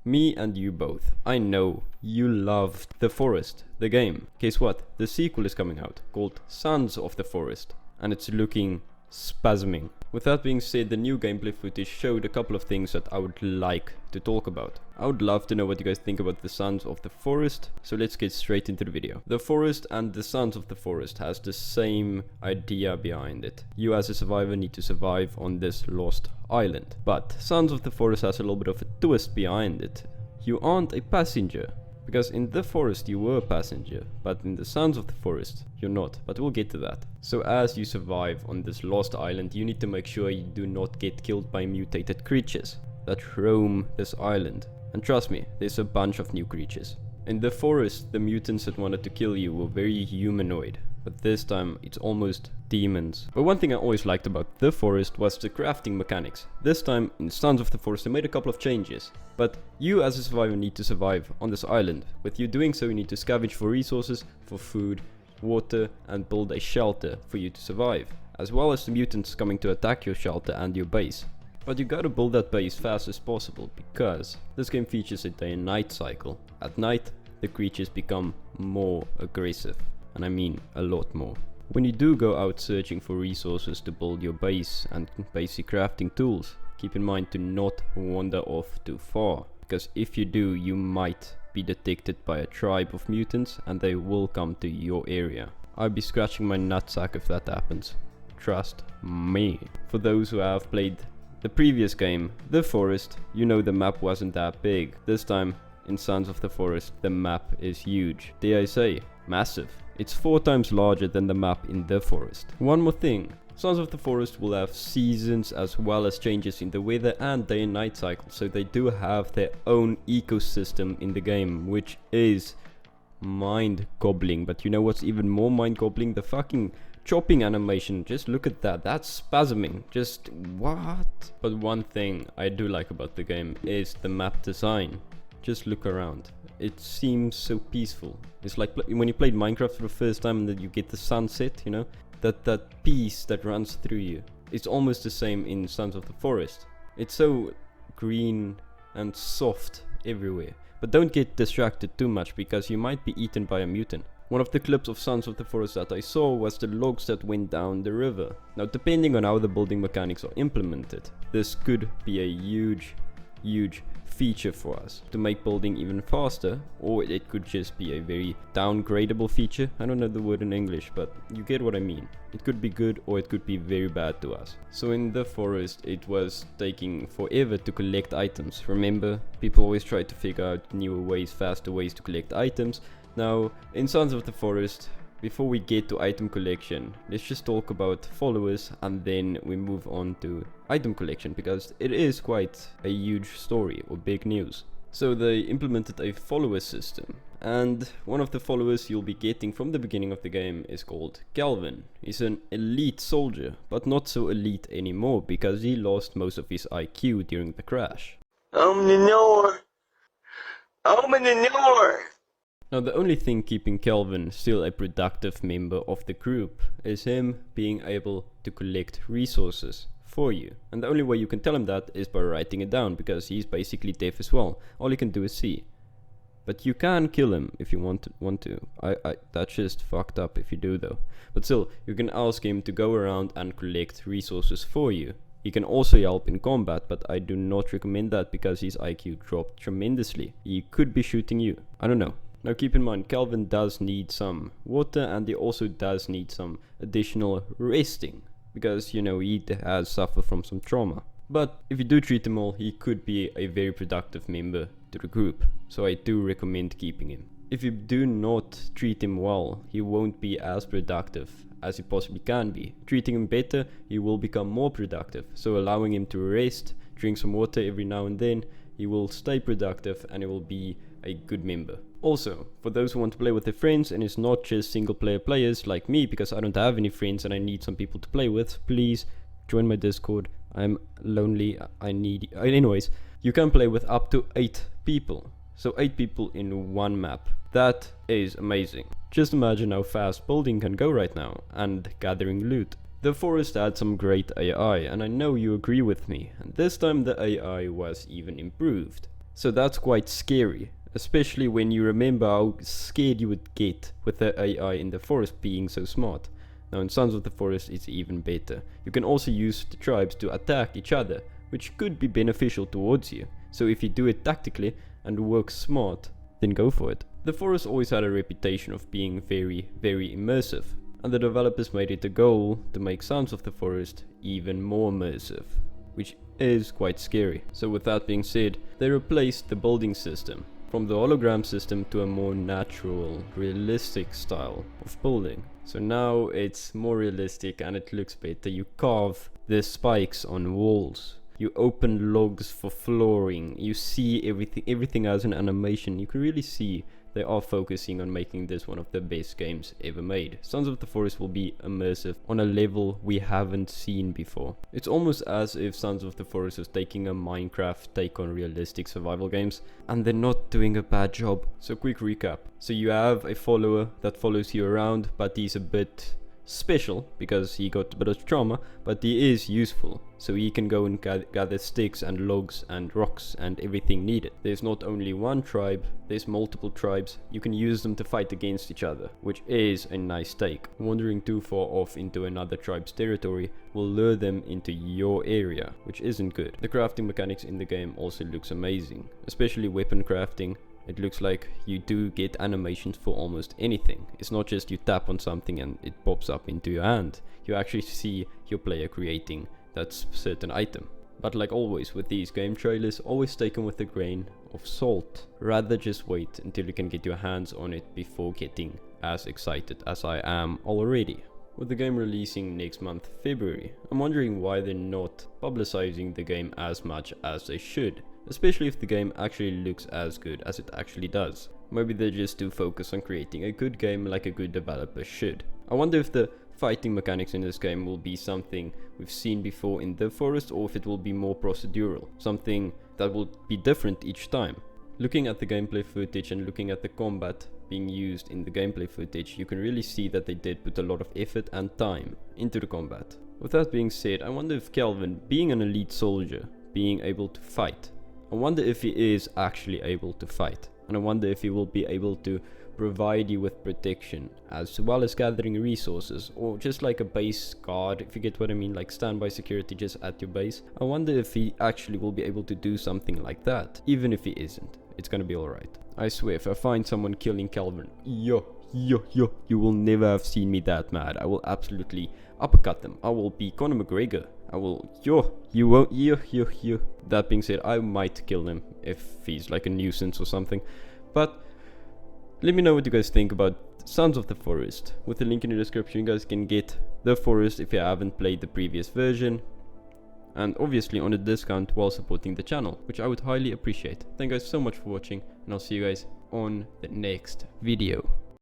Me and you both. I know you loved The Forest, the game. Guess what? The sequel is coming out, called Sons of the Forest, and it's looking spasming. With that being said, the new gameplay footage showed a couple of things that I would like to talk about. I would love to know what you guys think about the Sons of the Forest, so let's get straight into the video. The Forest and the Sons of the Forest has the same idea behind it. You as a survivor need to survive on this lost island. But Sons of the Forest has a little bit of a twist behind it. You aren't a passenger. Because in The Forest you were a passenger, but in the Sons of the Forest you're not, but we'll get to that. So as you survive on this lost island, you need to make sure you do not get killed by mutated creatures that roam this island. And trust me, there's a bunch of new creatures. In The Forest, the mutants that wanted to kill you were very humanoid, but this time it's almost demons. But one thing I always liked about The Forest was the crafting mechanics. This time in Sons of the Forest they made a couple of changes. But you as a survivor need to survive on this island. With you doing so, you need to scavenge for resources, for food, water, and build a shelter for you to survive, as well as the mutants coming to attack your shelter and your base. But you gotta build that base fast as possible, because this game features a day and night cycle. At night, the creatures become more aggressive, and I mean a lot more. When you do go out searching for resources to build your base and basic crafting tools, keep in mind to not wander off too far, because if you do, you might be detected by a tribe of mutants and they will come to your area. I'd be scratching my nutsack if that happens. Trust me. For those who have played the previous game, The Forest, you know the map wasn't that big. This time, in Sons of the Forest, the map is huge. Dare I say, massive. It's 4 times larger than the map in The Forest. One more thing, Sons of the Forest will have seasons as well as changes in the weather and day and night cycle, so they do have their own ecosystem in the game, which is mind-gobbling. But you know what's even more mind-gobbling? The fucking chopping animation. Just look at that, that's spasming. Just what? But one thing I do like about the game is the map design. Just look around. It seems so peaceful. It's like when you played Minecraft for the first time and then you get the sunset, you know? That peace that runs through you. It's almost the same in Sons of the Forest. It's so green and soft everywhere. But don't get distracted too much, because you might be eaten by a mutant. One of the clips of Sons of the Forest that I saw was the logs that went down the river. Now, depending on how the building mechanics are implemented, this could be a huge feature for us to make building even faster, or it could just be a very downgradable feature. I don't know the word in English, but you get what I mean. It could be good or it could be very bad to us. So in The Forest, it was taking forever to collect items. Remember, people always try to figure out newer ways, faster ways to collect items. Now, in Sons of the Forest, before we get to item collection, let's just talk about followers and then we move on to item collection, because it is quite a huge story or big news. So they implemented a follower system, and one of the followers you'll be getting from the beginning of the game is called Kelvin. He's an elite soldier, but not so elite anymore because he lost most of his IQ during the crash. Now the only thing keeping Kelvin still a productive member of the group is him being able to collect resources for you. And the only way you can tell him that is by writing it down, because he's basically deaf as well. All he can do is see. But you can kill him if you want to. That's just fucked up if you do though. But still, you can ask him to go around and collect resources for you. He can also help in combat, but I do not recommend that because his IQ dropped tremendously. He could be shooting you. I don't know. Now keep in mind, Kelvin does need some water and he also does need some additional resting, because you know he has suffered from some trauma. But if you do treat him well, he could be a very productive member to the group, so I do recommend keeping him. If you do not treat him well, he won't be as productive as he possibly can be. Treating him better, he will become more productive, so allowing him to rest, drink some water every now and then, he will stay productive and he will be a good member. Also, for those who want to play with their friends and it's not just single player players like me, because I don't have any friends and I need some people to play with, please join my Discord. I'm lonely, anyways, you can play with up to 8 people. So 8 people in one map. That is amazing. Just imagine how fast building can go right now, and gathering loot. The Forest had some great AI, and I know you agree with me, and this time the AI was even improved. So that's quite scary, especially when you remember how scared you would get with the AI in the forest being so smart. Now in Sons of the Forest it's even better. You can also use the tribes to attack each other, which could be beneficial towards you. So if you do it tactically and work smart, then go for it. The forest always had a reputation of being very, very immersive, and the developers made it a goal to make Sons of the Forest even more immersive, which is quite scary. So with that being said, they replaced the building system from the hologram system to a more natural, realistic style of building. So now it's more realistic and it looks better. You carve the spikes on walls. You open logs for flooring. You see everything as an animation. You can really see they are focusing on making this one of the best games ever made. Sons of the Forest will be immersive on a level we haven't seen before. It's almost as if Sons of the Forest is taking a Minecraft take on realistic survival games, and they're not doing a bad job. So quick recap. So you have a follower that follows you around, but he's a bit special because he got a bit of trauma, but he is useful, so he can go and gather sticks and logs and rocks and everything needed. There's not only one tribe, there's multiple tribes. You can use them to fight against each other, which is a nice take. Wandering too far off into another tribe's territory will lure them into your area, which isn't good. The crafting mechanics in the game also looks amazing, especially weapon crafting. It looks like you do get animations for almost anything. It's not just you tap on something and it pops up into your hand. You actually see your player creating that certain item. But like always with these game trailers, always take them with a grain of salt. Rather just wait until you can get your hands on it before getting as excited as I am already. With the game releasing next month, February, I'm wondering why they're not publicizing the game as much as they should. Especially if the game actually looks as good as it actually does. Maybe they're just too focused on creating a good game like a good developer should. I wonder if the fighting mechanics in this game will be something we've seen before in The Forest, or if it will be more procedural, something that will be different each time. Looking at the gameplay footage and looking at the combat being used in the gameplay footage, you can really see that they did put a lot of effort and time into the combat. With that being said, I wonder if Kelvin, being an elite soldier, being able to fight, I wonder if he is actually able to fight, and I wonder if he will be able to provide you with protection as well as gathering resources, or just like a base guard, if you get what I mean, like standby security just at your base. I wonder if he actually will be able to do something like that. Even if he isn't, it's gonna be alright. I swear, if I find someone killing Kelvin, you will never have seen me that mad. I will absolutely uppercut them. I will be Conor McGregor. I will, you won't, That being said, I might kill him if he's like a nuisance or something. But let me know what you guys think about Sons of the Forest. With the link in the description, you guys can get The Forest if you haven't played the previous version. And obviously on a discount while supporting the channel, which I would highly appreciate. Thank you guys so much for watching, and I'll see you guys on the next video.